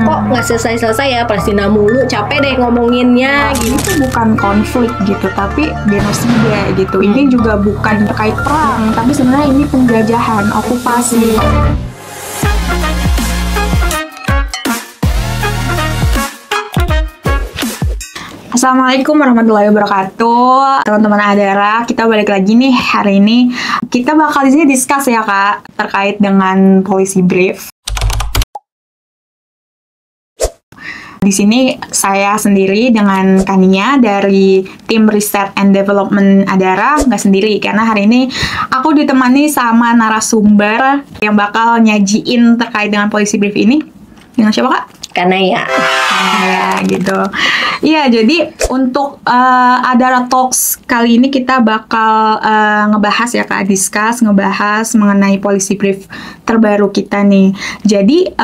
kok nggak selesai-selesai ya Palestina mulu, capek deh ngomonginnya gitu. Itu bukan konflik gitu, tapi genosida gitu. Ini juga bukan terkait perang, tapi sebenarnya ini penjajahan, okupasi. Assalamualaikum warahmatullahi wabarakatuh, teman-teman Adara. Kita balik lagi nih hari ini. Kita bakal di sini discuss ya Kak terkait dengan policy brief. Di sini saya sendiri dengan Kania dari tim Research and Development Adara, nggak sendiri karena hari ini aku ditemani sama narasumber yang bakal nyajiin terkait dengan policy brief ini. Dengan siapa Kak? Karena ya gitu. Iya, jadi untuk Adara Talks kali ini kita bakal ngebahas ya Kak, ngebahas mengenai policy brief terbaru kita nih. Jadi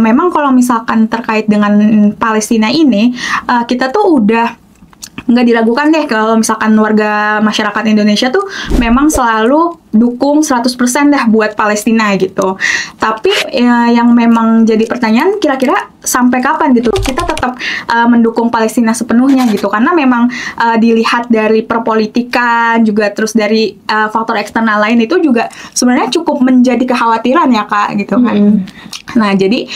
memang kalau misalkan terkait dengan Palestina ini, kita tuh udah nggak diragukan deh kalau misalkan warga masyarakat Indonesia tuh memang selalu dukung 100% dah buat Palestina gitu. Tapi yang memang jadi pertanyaan kira-kira sampai kapan gitu kita tetap mendukung Palestina sepenuhnya gitu, karena memang dilihat dari perpolitikan juga terus dari faktor eksternal lain itu juga sebenarnya cukup menjadi kekhawatiran ya Kak gitu kan. Nah jadi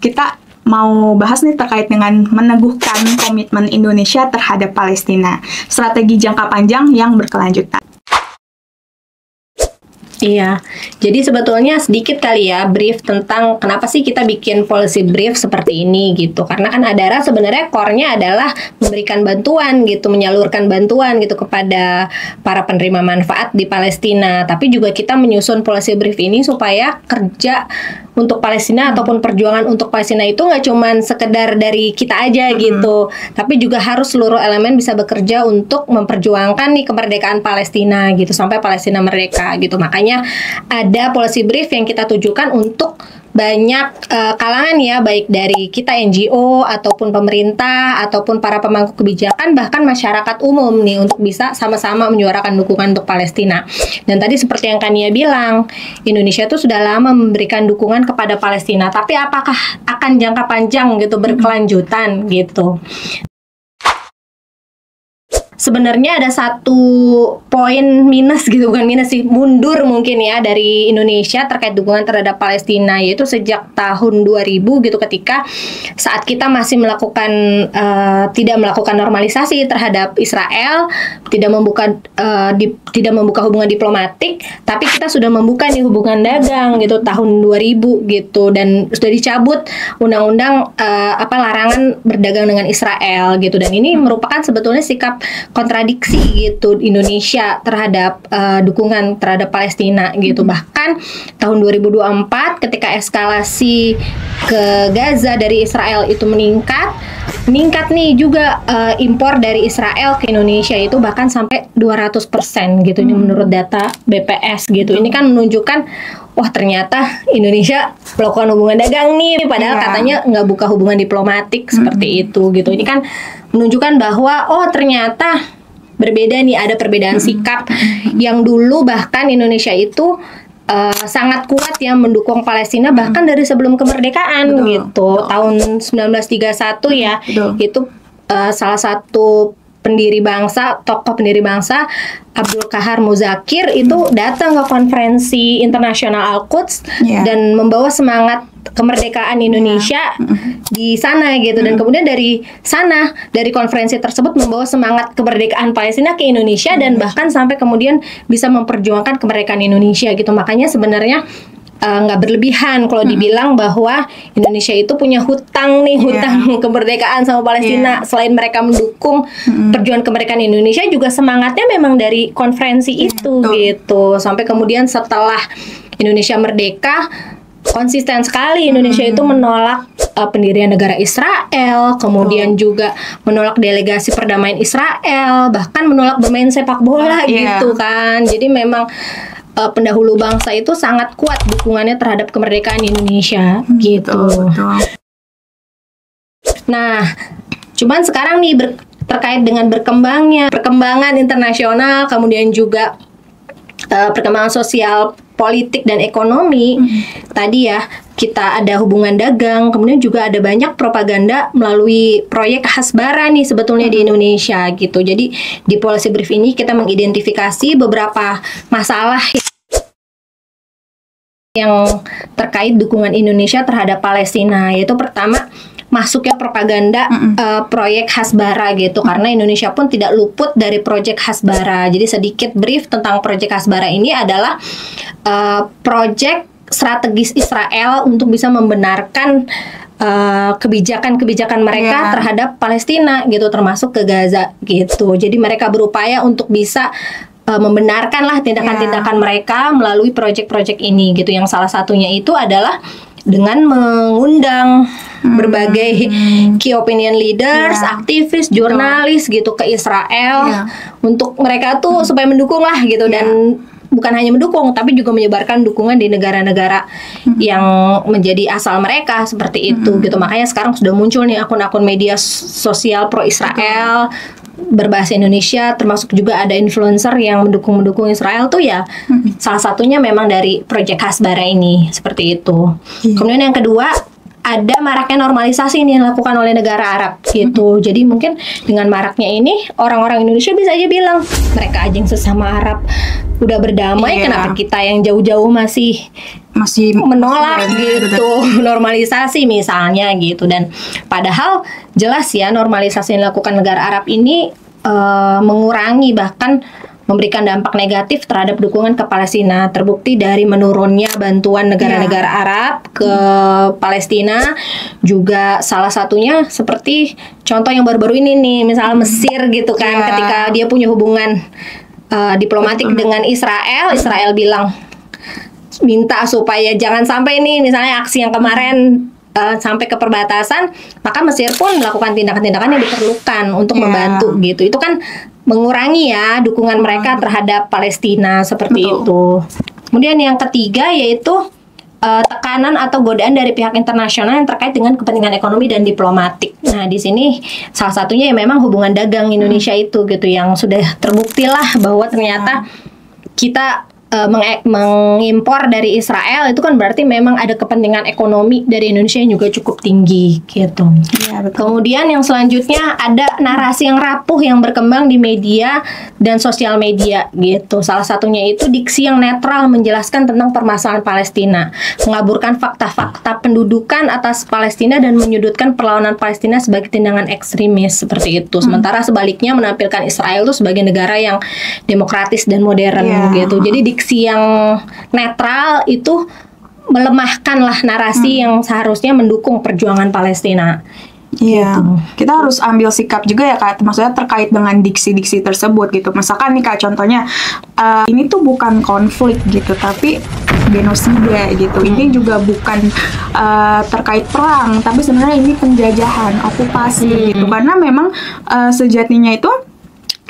kita mau bahas nih terkait dengan meneguhkan komitmen Indonesia terhadap Palestina, strategi jangka panjang yang berkelanjutan. Iya, jadi sebetulnya sedikit kali ya brief tentang kenapa sih kita bikin policy brief seperti ini gitu. Karena kan Adara sebenarnya core-nya adalah memberikan bantuan gitu, menyalurkan bantuan gitu kepada para penerima manfaat di Palestina. Tapi juga kita menyusun policy brief ini supaya kerja untuk Palestina ataupun perjuangan untuk Palestina itu nggak cuman sekedar dari kita aja gitu, tapi juga harus seluruh elemen bisa bekerja untuk memperjuangkan nih kemerdekaan Palestina gitu sampai Palestina merdeka gitu. Makanya ada policy brief yang kita tujukan untuk banyak kalangan ya, baik dari kita NGO ataupun pemerintah ataupun para pemangku kebijakan bahkan masyarakat umum nih untuk bisa sama-sama menyuarakan dukungan untuk Palestina. Dan tadi seperti yang Kania bilang, Indonesia tuh sudah lama memberikan dukungan kepada Palestina, tapi apakah akan jangka panjang gitu berkelanjutan gitu. Sebenarnya ada satu poin minus gitu, bukan minus sih, mundur mungkin ya dari Indonesia terkait dukungan terhadap Palestina, yaitu sejak tahun 2000 gitu ketika saat kita masih melakukan tidak melakukan normalisasi terhadap Israel, tidak membuka hubungan diplomatik, tapi kita sudah membuka nih hubungan dagang gitu tahun 2000 gitu, dan sudah dicabut undang-undang larangan berdagang dengan Israel gitu. Dan ini merupakan sebetulnya sikap kontradiksi gitu Indonesia terhadap dukungan terhadap Palestina gitu. Bahkan tahun 2024 ketika eskalasi ke Gaza dari Israel itu meningkat nih juga impor dari Israel ke Indonesia itu bahkan sampai 200% gitu. Ini menurut data BPS gitu. Ini kan menunjukkan wah ternyata Indonesia melakukan hubungan dagang nih, padahal katanya nggak buka hubungan diplomatik seperti itu gitu. Ini kan menunjukkan bahwa oh ternyata berbeda nih, ada perbedaan sikap yang dulu bahkan Indonesia itu sangat kuat ya mendukung Palestina bahkan dari sebelum kemerdekaan gitu. Tahun 1931 ya, itu salah satu tokoh pendiri bangsa Abdul Qahar Muzakir itu datang ke konferensi internasional Al-Quds dan membawa semangat kemerdekaan Indonesia di sana gitu. Dan kemudian dari sana, dari konferensi tersebut membawa semangat kemerdekaan Palestina ke Indonesia dan bahkan sampai kemudian bisa memperjuangkan kemerdekaan Indonesia gitu. Makanya sebenarnya nggak berlebihan kalau dibilang bahwa Indonesia itu punya hutang kemerdekaan sama Palestina. Selain mereka mendukung perjuangan kemerdekaan Indonesia, juga semangatnya memang dari konferensi itu gitu. Sampai kemudian setelah Indonesia merdeka, konsisten sekali Indonesia itu menolak pendirian negara Israel, kemudian juga menolak delegasi perdamaian Israel, bahkan menolak bermain sepak bola gitu kan. Jadi memang pendahulu bangsa itu sangat kuat dukungannya terhadap kemerdekaan Indonesia gitu. Nah, cuman sekarang nih terkait dengan perkembangan internasional, kemudian juga perkembangan sosial, politik dan ekonomi tadi ya, kita ada hubungan dagang, kemudian juga ada banyak propaganda melalui proyek Hasbara nih sebetulnya di Indonesia gitu. Jadi di policy brief ini kita mengidentifikasi beberapa masalah yang terkait dukungan Indonesia terhadap Palestina, yaitu pertama masuknya propaganda proyek Hasbara gitu, karena Indonesia pun tidak luput dari proyek Hasbara. Jadi sedikit brief tentang proyek Hasbara ini adalah proyek strategis Israel untuk bisa membenarkan kebijakan-kebijakan mereka terhadap Palestina gitu, termasuk ke Gaza gitu. Jadi mereka berupaya untuk bisa membenarkan lah tindakan-tindakan mereka melalui proyek-proyek ini gitu. Yang salah satunya itu adalah dengan mengundang berbagai key opinion leaders, aktivis, jurnalis gitu ke Israel untuk mereka tuh supaya mendukung lah gitu, dan bukan hanya mendukung tapi juga menyebarkan dukungan di negara-negara yang menjadi asal mereka seperti itu gitu. Makanya sekarang sudah muncul nih akun-akun media sosial pro Israel berbahasa Indonesia, termasuk juga ada influencer yang mendukung Israel tuh ya. Salah satunya memang dari proyek Hasbara ini seperti itu. Kemudian yang kedua, ada maraknya normalisasi nih yang dilakukan oleh negara Arab gitu. Jadi mungkin dengan maraknya ini orang-orang Indonesia bisa aja bilang mereka aja yang sesama Arab udah berdamai, kenapa kita yang jauh-jauh masih menolak gitu normalisasi misalnya gitu. Dan padahal jelas ya normalisasi yang dilakukan negara Arab ini mengurangi bahkan memberikan dampak negatif terhadap dukungan ke Palestina. Terbukti dari menurunnya bantuan negara-negara Arab ke Palestina, juga salah satunya seperti contoh yang baru-baru ini nih, misalnya Mesir gitu kan, ketika dia punya hubungan diplomatik dengan Israel, Israel bilang minta supaya jangan sampai nih misalnya aksi yang kemarin sampai ke perbatasan, maka Mesir pun melakukan tindakan-tindakan yang diperlukan untuk membantu gitu. Itu kan mengurangi ya dukungan mereka terhadap Palestina seperti itu. Kemudian yang ketiga yaitu tekanan atau godaan dari pihak internasional yang terkait dengan kepentingan ekonomi dan diplomatik. Nah, di sini salah satunya ya memang hubungan dagang Indonesia itu gitu, yang sudah terbukti lah bahwa ternyata kita mengimpor dari Israel itu kan berarti memang ada kepentingan ekonomi dari Indonesia yang juga cukup tinggi gitu. Ya, kemudian yang selanjutnya ada narasi yang rapuh yang berkembang di media dan sosial media gitu. Salah satunya itu diksi yang netral menjelaskan tentang permasalahan Palestina, mengaburkan fakta-fakta pendudukan atas Palestina dan menyudutkan perlawanan Palestina sebagai tindakan ekstremis seperti itu. Sementara sebaliknya menampilkan Israel itu sebagai negara yang demokratis dan modern gitu. Jadi diksi yang netral itu melemahkan lah narasi yang seharusnya mendukung perjuangan Palestina. Iya, kita harus ambil sikap juga ya Kak, maksudnya terkait dengan diksi-diksi tersebut gitu. Misalkan nih Kak, contohnya ini tuh bukan konflik gitu, tapi genosida gitu. Ini juga bukan terkait perang, tapi sebenarnya ini penjajahan, okupasi gitu. Karena memang sejatinya itu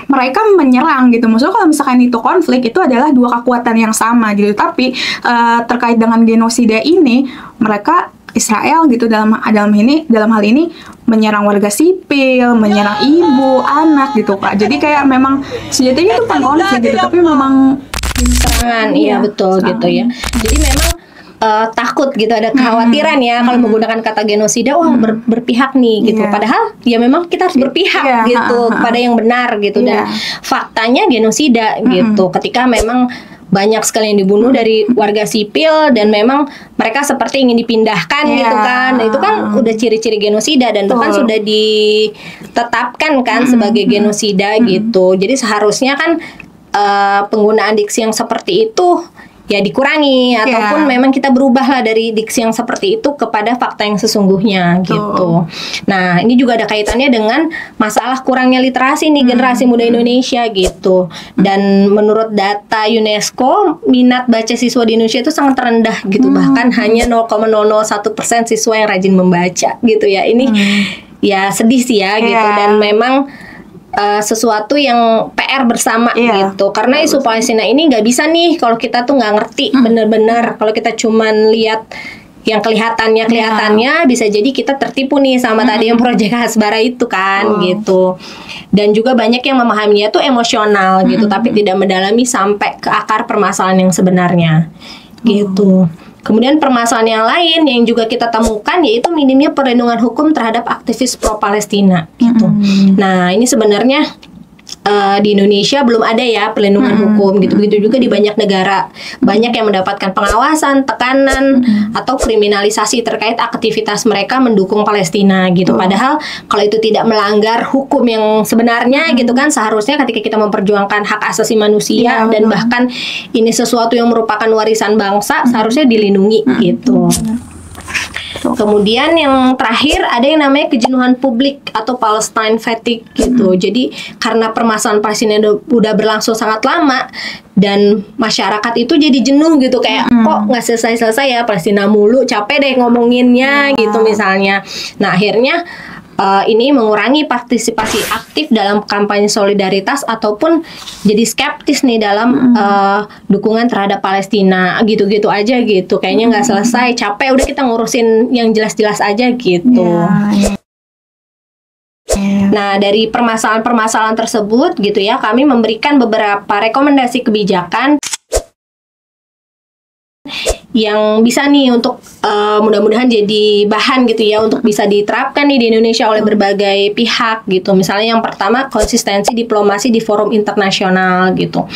mereka menyerang gitu. Maksudnya kalau misalkan itu konflik, itu adalah dua kekuatan yang sama gitu. Tapi terkait dengan genosida ini, mereka Israel gitu dalam hal ini menyerang warga sipil, menyerang ibu, anak gitu Kak. Jadi kayak memang sejatinya itu bukan konflik gitu, tapi memang serangan. Iya betul serangan. Gitu ya. Jadi memang takut gitu, ada kekhawatiran ya kalau menggunakan kata genosida, wah berpihak nih gitu. Padahal ya memang kita harus berpihak gitu kepada yang benar gitu. Dan faktanya genosida gitu, ketika memang banyak sekali yang dibunuh dari warga sipil dan memang mereka seperti ingin dipindahkan gitu kan. Nah, itu kan udah ciri-ciri genosida dan bahkan sudah ditetapkan kan sebagai genosida gitu. Jadi seharusnya kan penggunaan diksi yang seperti itu ya dikurangi, ataupun memang kita berubahlah dari diksi yang seperti itu kepada fakta yang sesungguhnya gitu. Nah, ini juga ada kaitannya dengan masalah kurangnya literasi nih generasi muda Indonesia gitu. Dan menurut data UNESCO, minat baca siswa di Indonesia itu sangat rendah gitu. Bahkan hanya 0,001% siswa yang rajin membaca gitu ya. Ini ya sedih sih ya gitu, dan memang sesuatu yang PR bersama gitu, karena isu Palestina ini nggak bisa nih kalau kita tuh nggak ngerti bener-bener. Kalau kita cuman lihat yang kelihatannya bisa jadi kita tertipu nih sama tadi yang proyek Hasbara itu kan gitu. Dan juga banyak yang memahaminya tuh emosional gitu, tapi tidak mendalami sampai ke akar permasalahan yang sebenarnya gitu. Kemudian permasalahan yang lain yang juga kita temukan yaitu minimnya perlindungan hukum terhadap aktivis pro-Palestina gitu. Nah, ini sebenarnya di Indonesia belum ada ya perlindungan hukum gitu. Begitu juga di banyak negara, banyak yang mendapatkan pengawasan, tekanan atau kriminalisasi terkait aktivitas mereka mendukung Palestina gitu. Padahal kalau itu tidak melanggar hukum yang sebenarnya gitu kan, seharusnya ketika kita memperjuangkan hak asasi manusia dan bahkan ini sesuatu yang merupakan warisan bangsa, seharusnya dilindungi gitu. Kemudian yang terakhir ada yang namanya kejenuhan publik atau Palestine fatigue gitu. Jadi karena permasalahan Palestina udah berlangsung sangat lama dan masyarakat itu jadi jenuh gitu, kayak kok nggak selesai-selesai ya Palestina mulu, capek deh ngomonginnya gitu misalnya. Nah, akhirnya ini mengurangi partisipasi aktif dalam kampanye solidaritas ataupun jadi skeptis nih dalam dukungan terhadap Palestina, gitu-gitu aja gitu, kayaknya nggak selesai, capek udah kita ngurusin yang jelas-jelas aja gitu. Nah, dari permasalahan-permasalahan tersebut gitu ya, kami memberikan beberapa rekomendasi kebijakan yang bisa nih untuk mudah-mudahan jadi bahan gitu ya untuk bisa diterapkan nih di Indonesia oleh berbagai pihak gitu. Misalnya yang pertama, konsistensi diplomasi di forum internasional gitu.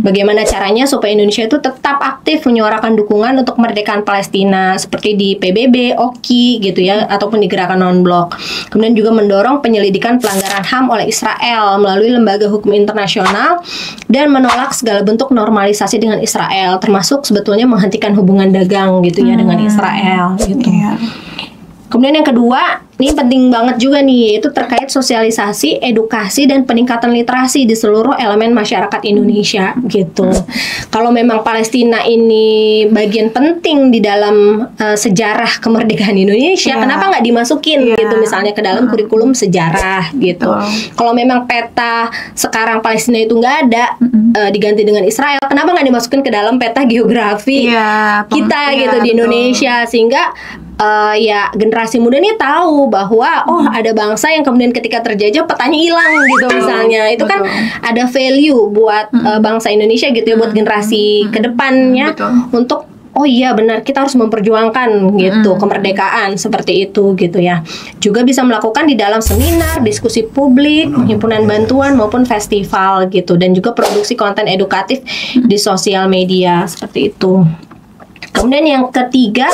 Bagaimana caranya supaya Indonesia itu tetap aktif menyuarakan dukungan untuk kemerdekaan Palestina seperti di PBB, OKI gitu ya, ataupun di gerakan non-blok. Kemudian juga mendorong penyelidikan pelanggaran HAM oleh Israel melalui lembaga hukum internasional dan menolak segala bentuk normalisasi dengan Israel, termasuk sebetulnya menghentikan hubungan dagang gitu ya dengan Israel gitu. Kemudian yang kedua, ini penting banget juga nih, yaitu terkait sosialisasi, edukasi, dan peningkatan literasi di seluruh elemen masyarakat Indonesia gitu. Kalau memang Palestina ini bagian penting di dalam sejarah kemerdekaan Indonesia, kenapa nggak dimasukin gitu misalnya ke dalam kurikulum sejarah gitu. Kalau memang peta sekarang Palestina itu nggak ada, diganti dengan Israel, kenapa nggak dimasukin ke dalam peta geografi kita gitu di Indonesia, sehingga ya generasi muda nih tahu bahwa ada bangsa yang kemudian ketika terjajah petanya hilang gitu misalnya. Itu kan ada value buat bangsa Indonesia gitu ya, buat generasi kedepannya untuk oh iya benar, kita harus memperjuangkan gitu kemerdekaan seperti itu gitu ya. Juga bisa melakukan di dalam seminar, diskusi publik, himpunan bantuan maupun festival gitu, dan juga produksi konten edukatif di sosial media seperti itu. Kemudian yang ketiga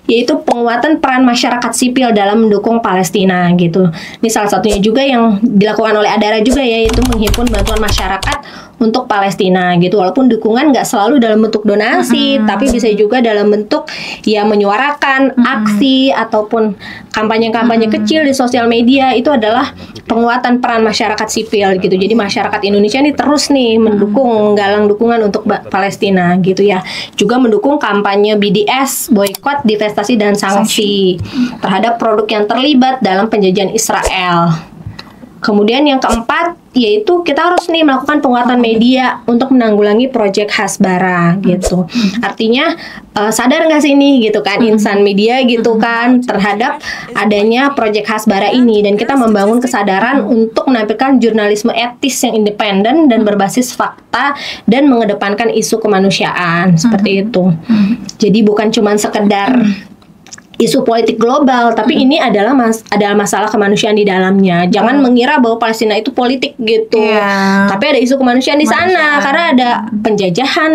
yaitu penguatan peran masyarakat sipil dalam mendukung Palestina gitu. Ini salah satunya juga yang dilakukan oleh Adara juga ya, yaitu menghimpun bantuan masyarakat untuk Palestina gitu. Walaupun dukungan nggak selalu dalam bentuk donasi, tapi bisa juga dalam bentuk ya menyuarakan aksi ataupun kampanye-kampanye kecil di sosial media. Itu adalah penguatan peran masyarakat sipil gitu. Jadi masyarakat Indonesia ini terus nih mendukung, menggalang dukungan untuk Palestina gitu ya. Juga mendukung kampanye BDS, boykot, divestasi dan sanksi terhadap produk yang terlibat dalam penjajahan Israel. Kemudian yang keempat yaitu kita harus nih melakukan penguatan media untuk menanggulangi proyek Hasbara gitu. Artinya sadar nggak sih ini gitu kan insan media gitu kan terhadap adanya proyek Hasbara ini, dan kita membangun kesadaran untuk menampilkan jurnalisme etis yang independen dan berbasis fakta dan mengedepankan isu kemanusiaan seperti itu. Jadi bukan cuma sekedar isu politik global, tapi ini adalah masalah kemanusiaan di dalamnya. Jangan mengira bahwa Palestina itu politik gitu. Tapi ada isu kemanusiaan di sana karena ada penjajahan,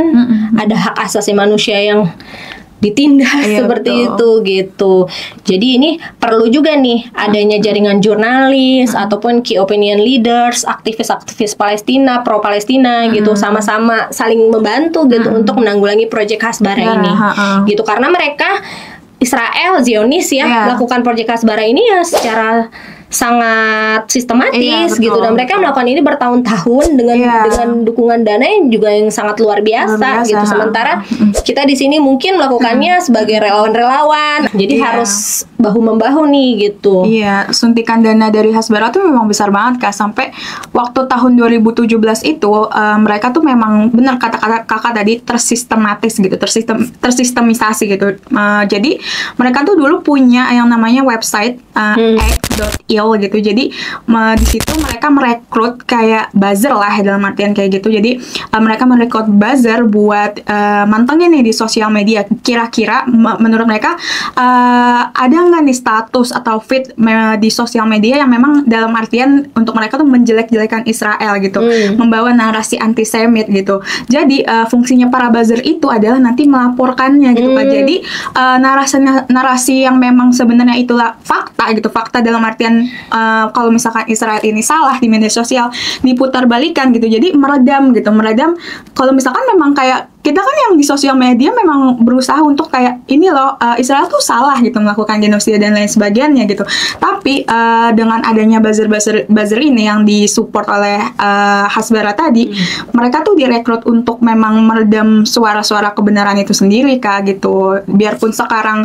ada hak asasi manusia yang ditindas seperti itu gitu. Jadi ini perlu juga nih adanya jaringan jurnalis ataupun key opinion leaders, aktivis-aktivis Palestina, pro Palestina gitu, sama-sama saling membantu gitu untuk menanggulangi proyek Hasbara ini. Gitu, karena mereka Israel, Zionis ya, melakukan proyek Hasbara ini ya secara sangat sistematis gitu, dan mereka melakukan ini bertahun-tahun dengan dukungan dana yang juga yang sangat luar biasa gitu. Sementara kita di sini mungkin melakukannya sebagai relawan-relawan, jadi harus bahu-membahu nih gitu. Suntikan dana dari Hasbara tuh memang besar banget Kak, sampai waktu tahun 2017 itu mereka tuh memang benar kata-kata Kakak tadi tersistematis gitu, tersistemisasi gitu. Jadi mereka tuh dulu punya yang namanya website act.il gitu. Jadi di situ mereka merekrut kayak buzzer lah dalam artian kayak gitu. Jadi mereka merekrut buzzer buat mantengin nih di sosial media. Kira-kira menurut mereka ada nggak nih status atau feed di sosial media yang memang dalam artian untuk mereka tuh menjelek-jelekan Israel gitu, membawa narasi antisemit gitu. Jadi fungsinya para buzzer itu adalah nanti melaporkannya gitu kan. Jadi narasi yang memang sebenarnya itulah fakta gitu, fakta dalam artian kalau misalkan Israel ini salah di media sosial diputar-balikan gitu. Jadi meredam kalau misalkan memang kayak kita kan yang di sosial media memang berusaha untuk kayak ini loh Israel tuh salah gitu melakukan genosida dan lain sebagainya gitu. Tapi dengan adanya buzzer ini yang disupport oleh Hasbara tadi, mereka tuh direkrut untuk memang meredam suara-suara kebenaran itu sendiri Kak gitu. Biarpun sekarang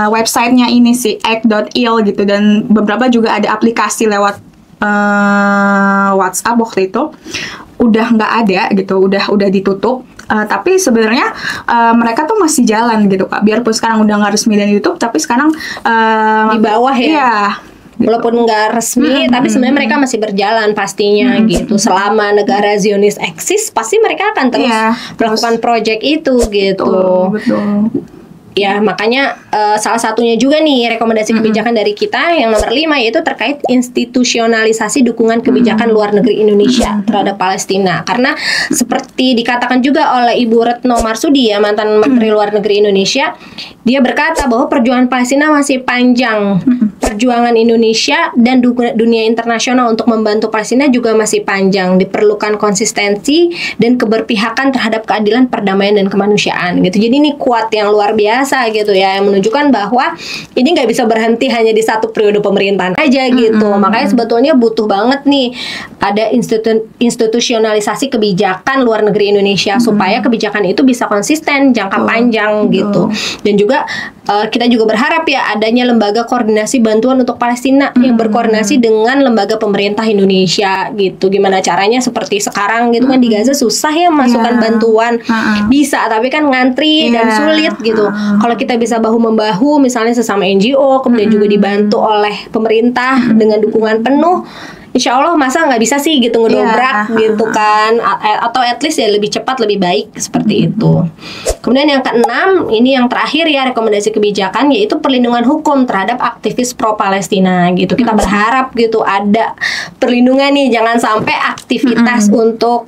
websitenya ini sih act.il gitu, dan beberapa juga ada aplikasi lewat WhatsApp waktu itu udah nggak ada gitu, udah ditutup. Tapi sebenarnya mereka tuh masih jalan gitu Kak. Biarpun sekarang udah nggak resmi dan YouTube, tapi sekarang di bawah ya. Iya. Walaupun nggak resmi, tapi sebenarnya mereka masih berjalan pastinya gitu. Selama negara Zionis eksis, pasti mereka akan terus melakukan proyek itu gitu. Betul. Ya, makanya salah satunya juga nih rekomendasi kebijakan dari kita yang nomor 5 yaitu terkait institusionalisasi dukungan kebijakan luar negeri Indonesia terhadap Palestina. Karena seperti dikatakan juga oleh Ibu Retno Marsudi ya, mantan Menteri Luar Negeri Indonesia, dia berkata bahwa perjuangan Palestina masih panjang. Perjuangan Indonesia dan dunia internasional untuk membantu Palestina juga masih panjang. Diperlukan konsistensi dan keberpihakan terhadap keadilan, perdamaian, dan kemanusiaan gitu. Jadi ini kuat yang luar biasa gitu ya, yang menunjukkan bahwa ini nggak bisa berhenti hanya di satu periode pemerintahan aja gitu. Makanya sebetulnya butuh banget nih ada institusionalisasi kebijakan luar negeri Indonesia supaya kebijakan itu bisa konsisten jangka panjang gitu. Dan juga kita juga berharap ya adanya lembaga koordinasi bantuan untuk Palestina yang berkoordinasi dengan lembaga pemerintah Indonesia gitu. Gimana caranya seperti sekarang gitu kan di Gaza susah ya masukkan bantuan. Bisa tapi kan ngantri dan sulit gitu. Kalau kita bisa bahu-membahu misalnya sesama NGO kemudian juga dibantu oleh pemerintah dengan dukungan penuh, Insya Allah masa nggak bisa sih gitu ngedobrak gitu kan, atau at least ya lebih cepat lebih baik seperti itu. Kemudian yang keenam, ini yang terakhir ya rekomendasi kebijakan, yaitu perlindungan hukum terhadap aktivis pro Palestina gitu. Kita berharap gitu ada perlindungan nih, jangan sampai aktivitas untuk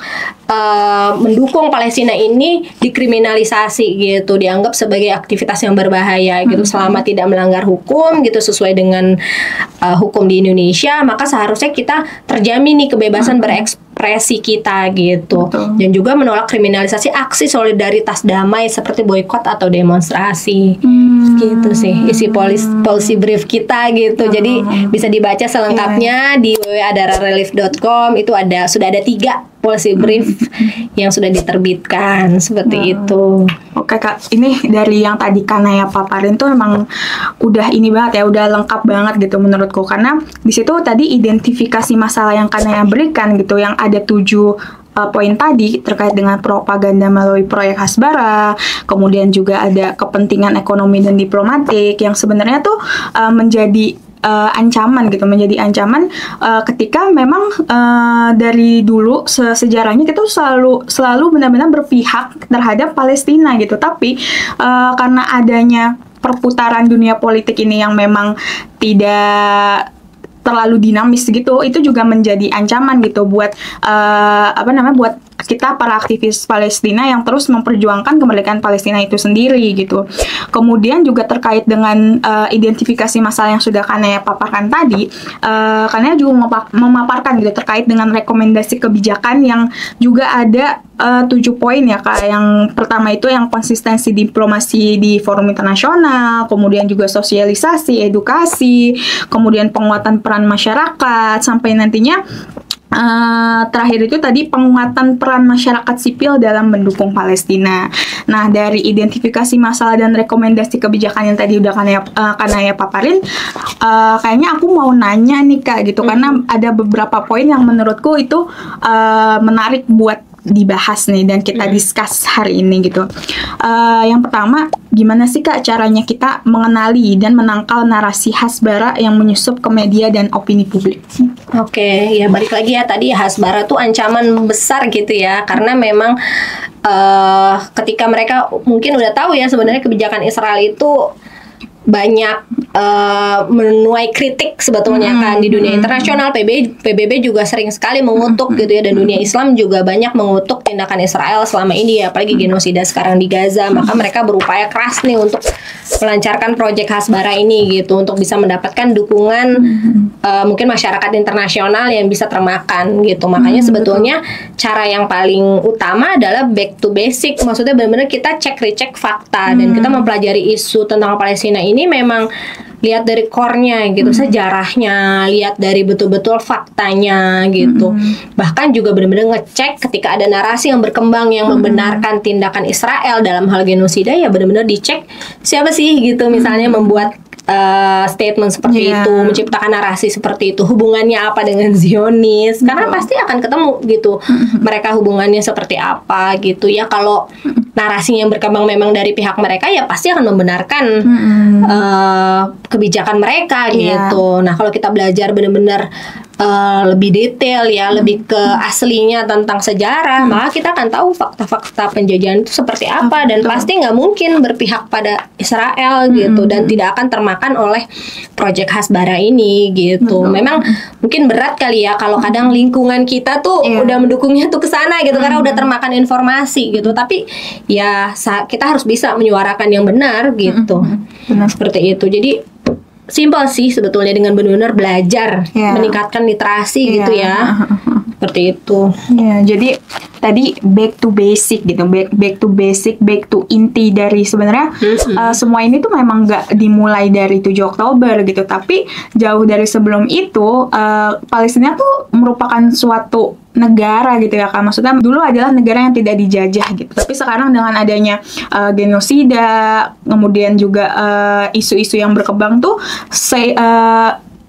mendukung Palestina ini dikriminalisasi gitu, dianggap sebagai aktivitas yang berbahaya gitu. Selama tidak melanggar hukum gitu sesuai dengan hukum di Indonesia, maka seharusnya kita terjamin nih kebebasan berekspresi kita gitu. Dan juga menolak kriminalisasi aksi solidaritas damai seperti boykot atau demonstrasi. Gitu sih isi policy brief kita gitu. Jadi bisa dibaca selengkapnya di www.adararelief.com. Itu sudah ada 3 policy brief yang sudah diterbitkan seperti itu. Oke Kak, ini dari yang tadi Kanaya paparin tuh emang udah ini banget ya, udah lengkap banget gitu menurutku, karena di situ tadi identifikasi masalah yang Kanaya berikan gitu, yang ada 7 poin tadi terkait dengan propaganda melalui proyek Hasbara, kemudian juga ada kepentingan ekonomi dan diplomatik yang sebenarnya tuh menjadi ancaman gitu, menjadi ancaman ketika memang dari dulu sejarahnya kita selalu benar-benar berpihak terhadap Palestina gitu, tapi karena adanya perputaran dunia politik ini yang memang tidak terlalu dinamis gitu, itu juga menjadi ancaman gitu buat buat kita para aktivis Palestina yang terus memperjuangkan kemerdekaan Palestina itu sendiri gitu. Kemudian juga terkait dengan identifikasi masalah yang sudah Kanaya paparkan tadi, Kanaya juga memaparkan gitu terkait dengan rekomendasi kebijakan yang juga ada 7 poin ya Kak. Yang pertama itu yang konsistensi diplomasi di forum internasional, kemudian juga sosialisasi, edukasi, kemudian penguatan peran masyarakat, sampai nantinya terakhir itu tadi penguatan peran masyarakat sipil dalam mendukung Palestina. Nah, dari identifikasi masalah dan rekomendasi kebijakan yang tadi udah Kanaya paparin, kayaknya aku mau nanya nih Kak gitu, karena ada beberapa poin yang menurutku itu menarik buat dibahas nih dan kita discuss hari ini gitu. Yang pertama, gimana sih Kak caranya kita mengenali dan menangkal narasi hasbara yang menyusup ke media dan opini publik? Oke, ya balik lagi ya tadi hasbara tuh ancaman besar gitu ya, karena memang ketika mereka mungkin udah tahu ya sebenarnya kebijakan Israel itu banyak menuai kritik sebetulnya kan di dunia internasional. PBB juga sering sekali mengutuk gitu ya, dan dunia Islam juga banyak mengutuk tindakan Israel selama ini ya, apalagi genosida sekarang di Gaza. Maka mereka berupaya keras nih untuk melancarkan proyek hasbara ini gitu, untuk bisa mendapatkan dukungan mungkin masyarakat internasional yang bisa termakan gitu. Makanya sebetulnya cara yang paling utama adalah back to basic, maksudnya benar-benar kita cek-recek fakta dan kita mempelajari isu tentang Palestina ini memang lihat dari core-nya gitu, sejarahnya, lihat dari betul-betul faktanya gitu. Bahkan juga benar-benar ngecek ketika ada narasi yang berkembang yang membenarkan tindakan Israel dalam hal genosida, ya benar-benar dicek siapa sih gitu misalnya membuat statement seperti itu, menciptakan narasi seperti itu, hubungannya apa dengan Zionis, karena pasti akan ketemu gitu mereka hubungannya seperti apa gitu ya. Kalau narasinya yang berkembang memang dari pihak mereka, ya pasti akan membenarkan kebijakan mereka gitu. Nah kalau kita belajar benar-benar lebih detail ya, lebih ke aslinya tentang sejarah, maka kita akan tahu fakta-fakta penjajahan itu seperti apa, dan pasti nggak mungkin berpihak pada Israel gitu, dan tidak akan termakan oleh proyek hasbara ini gitu. Memang mungkin berat kali ya kalau kadang lingkungan kita tuh udah mendukungnya tuh ke sana gitu, karena udah termakan informasi gitu. Tapi ya kita harus bisa menyuarakan yang benar gitu. Seperti itu. Jadi simpel sih sebetulnya, dengan benar-benar belajar, meningkatkan literasi gitu ya. Seperti itu. Ya, jadi tadi back to basic gitu, back to basic, back to inti dari sebenarnya semua ini tuh memang nggak dimulai dari 7 Oktober gitu, tapi jauh dari sebelum itu Palestina tuh merupakan suatu negara gitu ya Kak. Maksudnya dulu adalah negara yang tidak dijajah gitu. Tapi sekarang dengan adanya genosida, kemudian juga isu-isu yang berkembang tuh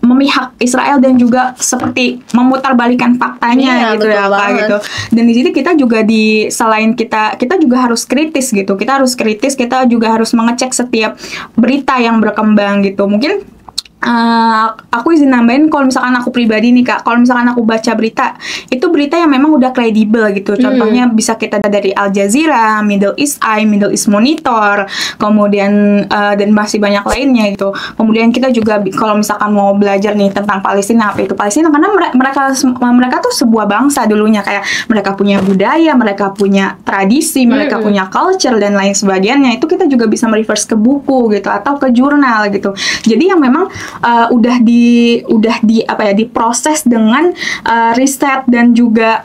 memihak Israel dan juga seperti memutarbalikan faktanya gitu ya Kak gitu. Dan di sini kita juga selain kita juga harus kritis gitu. Kita harus kritis, kita juga harus mengecek setiap berita yang berkembang gitu. Mungkin aku izin nambahin, kalau misalkan aku pribadi nih Kak, kalau misalkan aku baca berita, itu berita yang memang udah kredibel gitu. Contohnya bisa kita dari Al Jazeera, Middle East Eye, Middle East Monitor, kemudian dan masih banyak lainnya gitu. Kemudian kita juga kalau misalkan mau belajar nih tentang Palestina, apa itu Palestina, karena mereka tuh sebuah bangsa dulunya, kayak mereka punya budaya, mereka punya tradisi, mereka punya culture dan lain sebagainya. Itu kita juga bisa mereverse ke buku gitu atau ke jurnal gitu. Jadi yang memang udah diproses dengan riset dan juga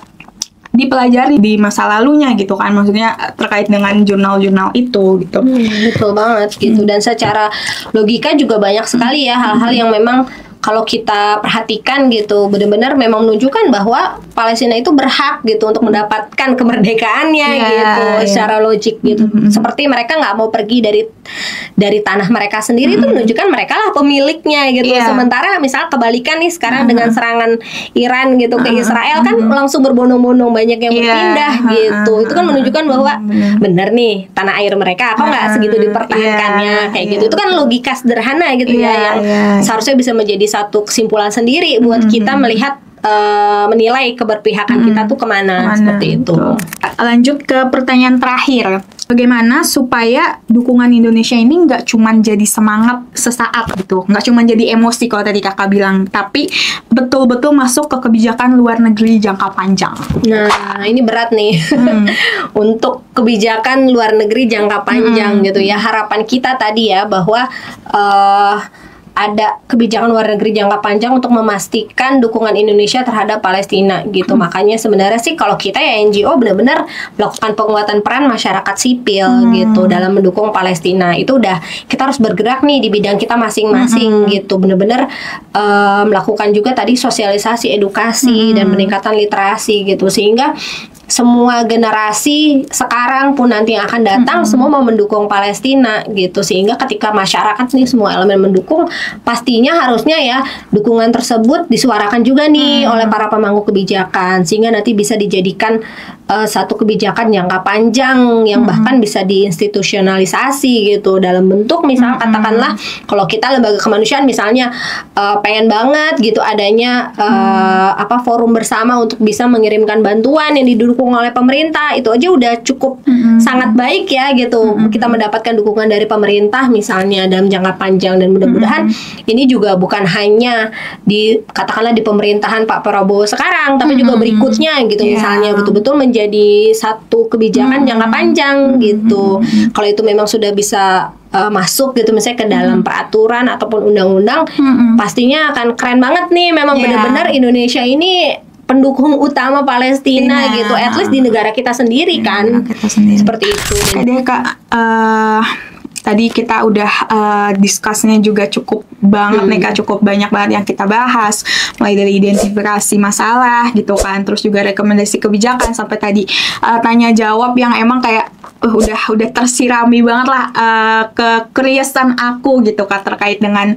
dipelajari di masa lalunya gitu kan, maksudnya terkait dengan jurnal-jurnal itu gitu. Betul banget gitu. Dan secara logika juga banyak sekali ya hal-hal yang memang kalau kita perhatikan gitu, benar-benar memang menunjukkan bahwa Palestina itu berhak gitu untuk mendapatkan kemerdekaannya gitu, secara logik gitu. Seperti mereka nggak mau pergi dari tanah mereka sendiri, itu menunjukkan mereka lah pemiliknya gitu. Sementara misal kebalikan nih sekarang dengan serangan Iran gitu ke Israel, kan langsung berbondong-bondong banyak yang berpindah gitu. Itu kan menunjukkan bahwa benar nih tanah air mereka kok nggak segitu dipertahankannya kayak gitu. Itu kan logika sederhana gitu ya, yang seharusnya bisa menjadi satu kesimpulan sendiri buat kita melihat menilai keberpihakan kita tuh kemana seperti itu. Lanjut ke pertanyaan terakhir. Bagaimana supaya dukungan Indonesia ini nggak cuma jadi semangat sesaat gitu, nggak cuma jadi emosi kalau tadi Kakak bilang, tapi betul-betul masuk ke kebijakan luar negeri jangka panjang. Nah, ini berat nih. Untuk kebijakan luar negeri jangka panjang gitu ya. Harapan kita tadi ya bahwa ada kebijakan luar negeri jangka panjang untuk memastikan dukungan Indonesia terhadap Palestina gitu. Makanya sebenarnya sih kalau kita ya NGO benar-benar melakukan penguatan peran masyarakat sipil gitu dalam mendukung Palestina. Itu udah kita harus bergerak nih di bidang kita masing-masing gitu. Benar-benar melakukan juga tadi sosialisasi, edukasi dan peningkatan literasi gitu, sehingga semua generasi sekarang pun nanti yang akan datang semua mau mendukung Palestina gitu. Sehingga ketika masyarakat nih semua elemen mendukung, pastinya harusnya ya dukungan tersebut disuarakan juga nih oleh para pemangku kebijakan, sehingga nanti bisa dijadikan satu kebijakan jangka panjang yang bahkan bisa diinstitusionalisasi gitu dalam bentuk misalnya katakanlah kalau kita lembaga kemanusiaan misalnya pengen banget gitu adanya forum bersama untuk bisa mengirimkan bantuan yang didukung oleh pemerintah, itu aja udah cukup sangat baik ya gitu. Kita mendapatkan dukungan dari pemerintah misalnya dalam jangka panjang, dan mudah-mudahan ini juga bukan hanya katakanlah di pemerintahan Pak Prabowo sekarang, tapi juga berikutnya gitu misalnya betul-betul menjadi satu kebijakan jangka panjang gitu. Kalau itu memang sudah bisa masuk gitu misalnya ke dalam peraturan ataupun undang-undang, pastinya akan keren banget nih. Memang benar-benar Indonesia ini pendukung utama Palestina gitu, at least di negara kita sendiri kan. Seperti itu. Oke deh Kak, tadi kita udah discussnya juga cukup banget nih Kak, cukup banyak banget yang kita bahas, mulai dari identifikasi masalah gitu kan, terus juga rekomendasi kebijakan, sampai tadi tanya jawab yang emang kayak udah tersirami banget lah kekeriusan aku gitu Kak terkait dengan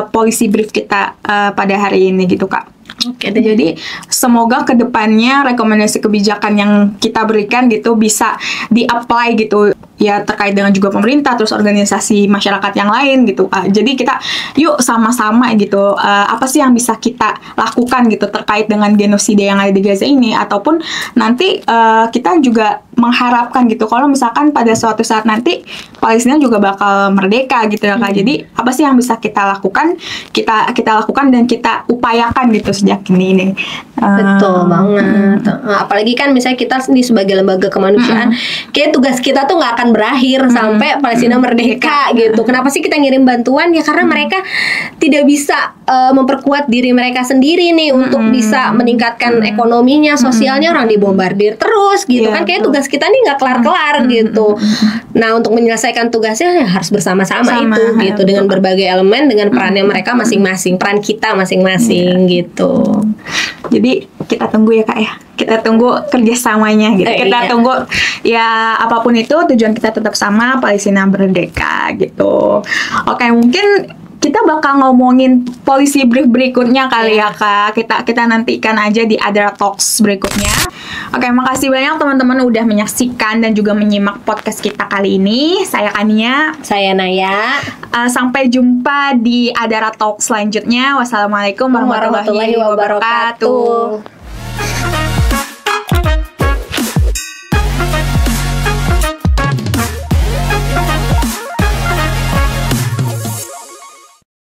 policy brief kita pada hari ini gitu Kak. Oke, jadi semoga kedepannya rekomendasi kebijakan yang kita berikan gitu bisa di-apply gitu ya, terkait dengan juga pemerintah, terus organisasi masyarakat yang lain gitu. Jadi kita yuk sama-sama gitu, apa sih yang bisa kita lakukan gitu terkait dengan genosida yang ada di Gaza ini, ataupun nanti kita juga mengharapkan gitu kalau misalkan pada suatu saat nanti Palestina juga bakal merdeka gitu ya Kak. Jadi apa sih yang bisa kita lakukan, kita lakukan dan kita upayakan gitu sejak ini. Betul banget. Apalagi kan misalnya kita sebagai lembaga kemanusiaan, kayak tugas kita tuh nggak akan berakhir sampai Palestina merdeka gitu. Kenapa sih kita ngirim bantuan? Ya karena mereka tidak bisa memperkuat diri mereka sendiri nih untuk bisa meningkatkan ekonominya, sosialnya. Orang dibombardir terus gitu kan, kayak tugas kita nih nggak kelar-kelar gitu. Nah, untuk menyelesaikan tugasnya ya harus bersama-sama itu gitu, dengan berbagai elemen, dengan perannya mereka masing-masing, peran kita masing-masing gitu. Jadi kita tunggu ya Kak ya, kita tunggu kerjasamanya gitu. Kita tunggu ya, apapun itu tujuan kita tetap sama, Palestina merdeka gitu. Oke, mungkin kita bakal ngomongin policy brief berikutnya kali ya Kak. Kita nantikan aja di Adara Talks berikutnya. Oke, makasih banyak teman-teman udah menyaksikan dan juga menyimak podcast kita kali ini. Saya Kania, saya Naya. Sampai jumpa di Adara Talks selanjutnya. Wassalamualaikum warahmatullahi wabarakatuh.